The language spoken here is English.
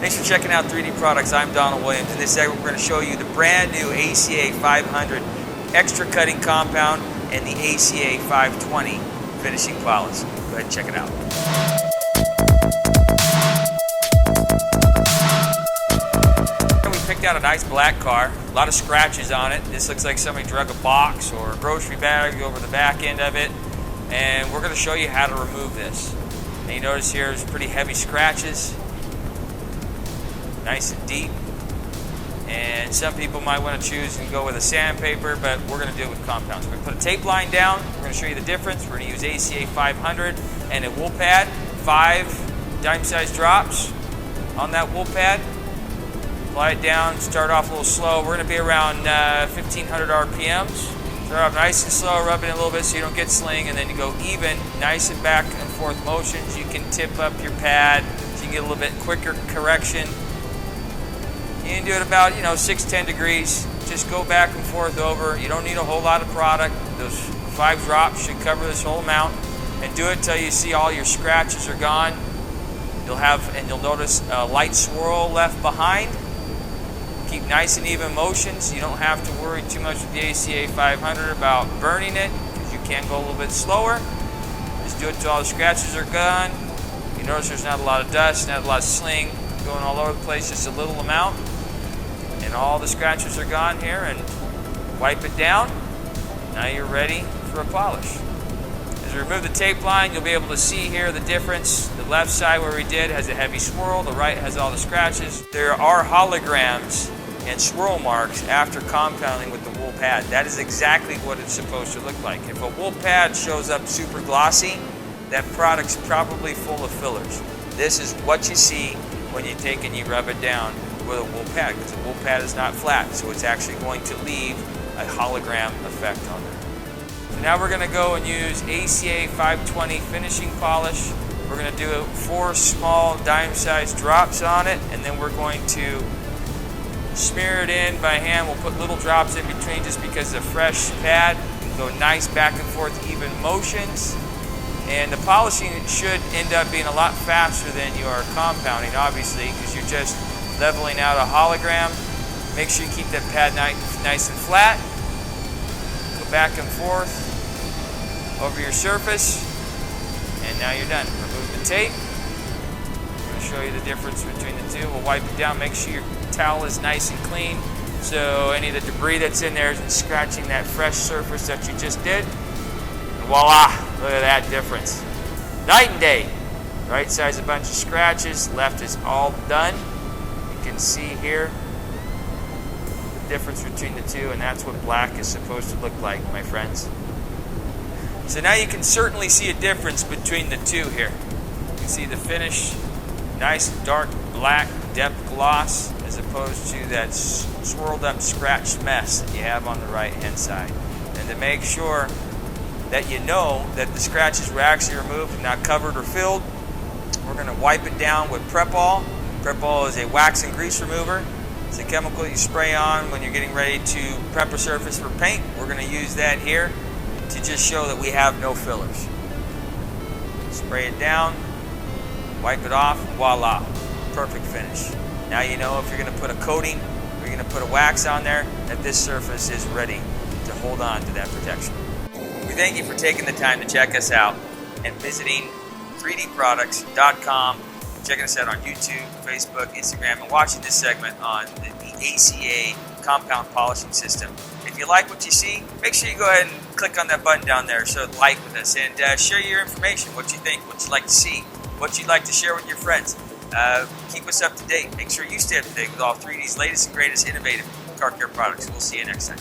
Thanks for checking out 3D Products. I'm Donald Williams. In this segment, we're going to show you the brand new ACA 500 Xtra Cutting Compound and the ACA 520 Finishing Polish. Go ahead and check it out. We picked out a nice black car, a lot of scratches on it. This looks like somebody drug a box or a grocery bag over the back end of it. And we're going to show you how to remove this. And you notice here there's pretty heavy scratches. Nice and deep, and some people might want to choose and go with a sandpaper, but we're going to do it with compounds. We're going to put a tape line down. We're going to show you the difference. We're going to use ACA 500 and a wool pad, 5 dime-sized drops on that wool pad. Apply it down, start off a little slow. We're going to be around 1,500 RPMs. Start off nice and slow, rub it in a little bit so you don't get sling, and then you go even, nice and back and forth motions. You can tip up your pad so you can get a little bit quicker correction. You can do it about 6-10 degrees. Just go back and forth over. You don't need a whole lot of product. Those 5 drops should cover this whole amount. And do it till you see all your scratches are gone. You'll notice a light swirl left behind. Keep nice and even motions. You don't have to worry too much with the ACA 500 about burning it, because you can go a little bit slower. Just do it till all the scratches are gone. You notice there's not a lot of dust, not a lot of sling going all over the place, just a little amount. And all the scratches are gone here, and wipe it down. Now you're ready for a polish. As we remove the tape line, you'll be able to see here the difference. The left side where we did has a heavy swirl, the right has all the scratches. There are holograms and swirl marks after compounding with the wool pad. That is exactly what it's supposed to look like. If a wool pad shows up super glossy, that product's probably full of fillers. This is what you see when you take and you rub it down with a wool pad, because the wool pad is not flat, so it's actually going to leave a hologram effect on there. So now we're going to go and use ACA 520 finishing polish. We're going to do 4 small dime-sized drops on it, and then we're going to smear it in by hand. We'll put little drops in between just because the fresh pad go nice back and forth even motions. And the polishing should end up being a lot faster than you are compounding, obviously, because you're just leveling out a hologram. Make sure you keep that pad nice and flat. Go back and forth over your surface, and now you're done. Remove the tape. I'm going to show you the difference between the two. We'll wipe it down. Make sure your towel is nice and clean, so any of the debris that's in there isn't scratching that fresh surface that you just did. And voila! Look at that difference. Night and day. Right side's a bunch of scratches. Left is all done. You can see here the difference between the two, and that's what black is supposed to look like, my friends. So now you can certainly see a difference between the two here. You can see the finish, nice dark black depth gloss, as opposed to that swirled up scratched mess that you have on the right hand side. And to make sure that you know that the scratches were actually removed and not covered or filled, we're going to wipe it down with Prep-All. Prep-All is a wax and grease remover. It's a chemical you spray on when you're getting ready to prep a surface for paint. We're going to use that here to just show that we have no fillers. Spray it down, wipe it off, voila, perfect finish. Now you know if you're going to put a coating or you're going to put a wax on there, that this surface is ready to hold on to that protection. We thank you for taking the time to check us out and visiting 3dproducts.com, checking us out on YouTube, Facebook, Instagram, and watching this segment on the ACA compound polishing system. If you like what you see, make sure you go ahead and click on that button down there, show like with us, and share your information, what you think, what you'd like to see, what you'd like to share with your friends. Keep us up to date. Make sure you stay up to date with all 3D's latest and greatest innovative car care products. We'll see you next time.